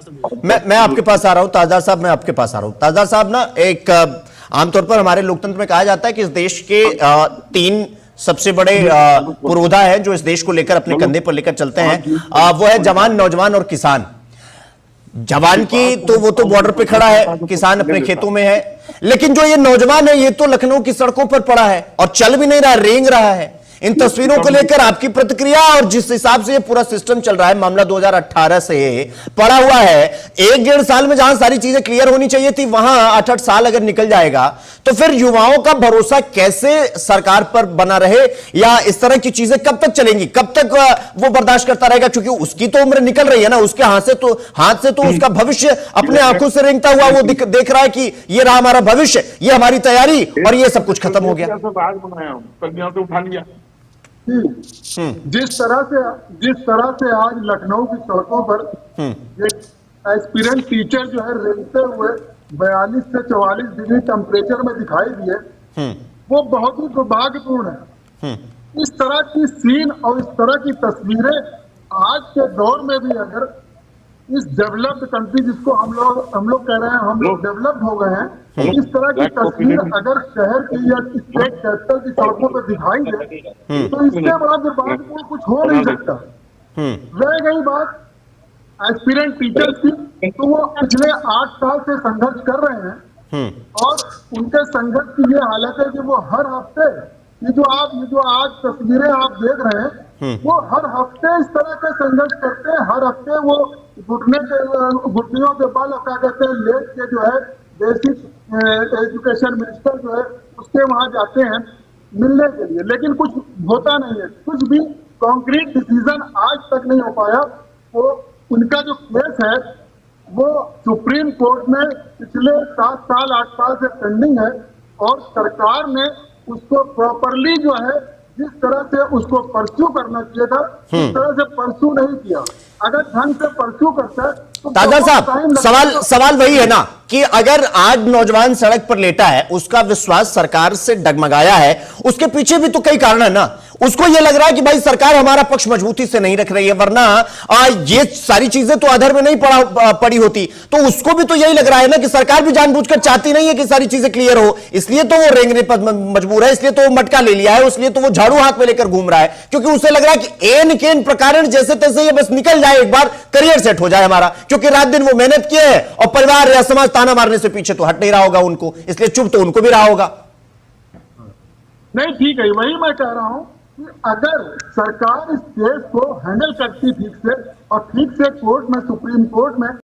मैं आपके पास आ रहा हूं ताजदार साहब, मैं आपके पास आ रहा हूं ताजदार साहब। ना एक आमतौर पर हमारे लोकतंत्र में कहा जाता है कि इस देश के 3 सबसे बड़े पुरोधा हैं जो इस देश को लेकर अपने कंधे पर लेकर चलते हैं, वो है जवान, नौजवान और किसान। जवान की तो वो तो बॉर्डर पे खड़ा है, किसान अपने खेतों में है, लेकिन जो ये नौजवान है ये तो लखनऊ की सड़कों पर पड़ा है और चल भी नहीं रहा, रेंग रहा है। इन तस्वीरों को लेकर आपकी प्रतिक्रिया, और जिस हिसाब से ये पूरा सिस्टम चल रहा है, मामला 2018 से पड़ा हुआ है, 1-1.5 साल में जहां सारी चीजें क्लियर होनी चाहिए थी वहां 8-8 साल अगर निकल जाएगा तो फिर युवाओं का भरोसा कैसे सरकार पर बना रहे, या इस तरह की चीजें कब तक चलेंगी, कब तक वो बर्दाश्त करता रहेगा? क्योंकि उसकी तो उम्र निकल रही है ना, उसके हाथ से तो उसका भविष्य अपने आंखों से रेंगता हुआ वो देख रहा है कि ये रहा हमारा भविष्य, ये हमारी तैयारी, और ये सब कुछ खत्म हो गया। जिस तरह से आज लखनऊ की सड़कों पर एक एस्पिरेंट टीचर जो है रेंगते हुए 42 से 44 डिग्री टेम्परेचर में दिखाई दिए, वो बहुत ही दुर्भाग्यपूर्ण है। इस तरह की सीन और इस तरह की तस्वीरें आज के दौर में भी अगर इस डेवलप्ड कंट्री, जिसको हम लोग कह रहे हैं हम लोग डेवलप्ड हो गए हैं, इस तरह की तस्वीर अगर शहर की या स्टेट कैपिटल की सड़कों पर दिखाई दे तो इससे बड़ा दुर्भाग्यपूर्ण कुछ हो नहीं सकता। रह गई बात एस्पिरेंट टीचर्स की, तो वो पिछले 8 साल से संघर्ष कर रहे हैं और उनके संघर्ष की ये हालत है कि वो हर हफ्ते ये जो आज तस्वीरें आप देख रहे हैं, वो हर हफ्ते इस तरह के संघर्ष करते हैं। हर हफ्ते वो घुटनियों के बल, क्या कहते हैं, लेट के जो है बेसिक एजुकेशन मिनिस्टर जो है उसके वहां जाते हैं मिलने के लिए, लेकिन कुछ होता नहीं है, कुछ भी कॉन्क्रीट डिसीजन आज तक नहीं हो पाया। वो उनका जो केस है वो सुप्रीम कोर्ट में पिछले 7 साल 8 साल से पेंडिंग है, और सरकार ने उसको प्रॉपरली जो है जिस तरह से उसको परस्यू करना चाहिए था उस तरह से परस्यू नहीं किया। अगर ढंग से परस्यू करता है तो ताजदार साहब, सवाल वही है ना कि अगर आज नौजवान सड़क पर लेटा है, उसका विश्वास सरकार से डगमगाया है, उसके पीछे भी तो कई कारण है ना। उसको यह लग रहा है कि भाई सरकार हमारा पक्ष मजबूती से नहीं रख रही है, वरना ये सारी चीजें तो अधर में नहीं पड़ी होती। तो उसको भी तो यही लग रहा है ना कि सरकार भी जानबूझकर चाहती नहीं है कि सारी चीजें क्लियर हो, इसलिए तो वो रेंगने पर मजबूर है, इसलिए तो वो मटका ले लिया है, इसलिए तो वो झाड़ू हाथ में लेकर घूम रहा है, क्योंकि उसे लग रहा है कि एन केन प्रकार जैसे तैसे ये बस निकल जाए, एक बार करियर सेट हो जाए हमारा, क्योंकि रात दिन वो मेहनत किए है और परिवार या समाज ताना मारने से पीछे तो हट नहीं रहा होगा उनको, इसलिए चुप तो उनको भी रहा होगा। नहीं, ठीक है, वही मैं कह रहा हूं कि अगर सरकार इस केस को हैंडल करती ठीक से और ठीक से कोर्ट में, सुप्रीम कोर्ट में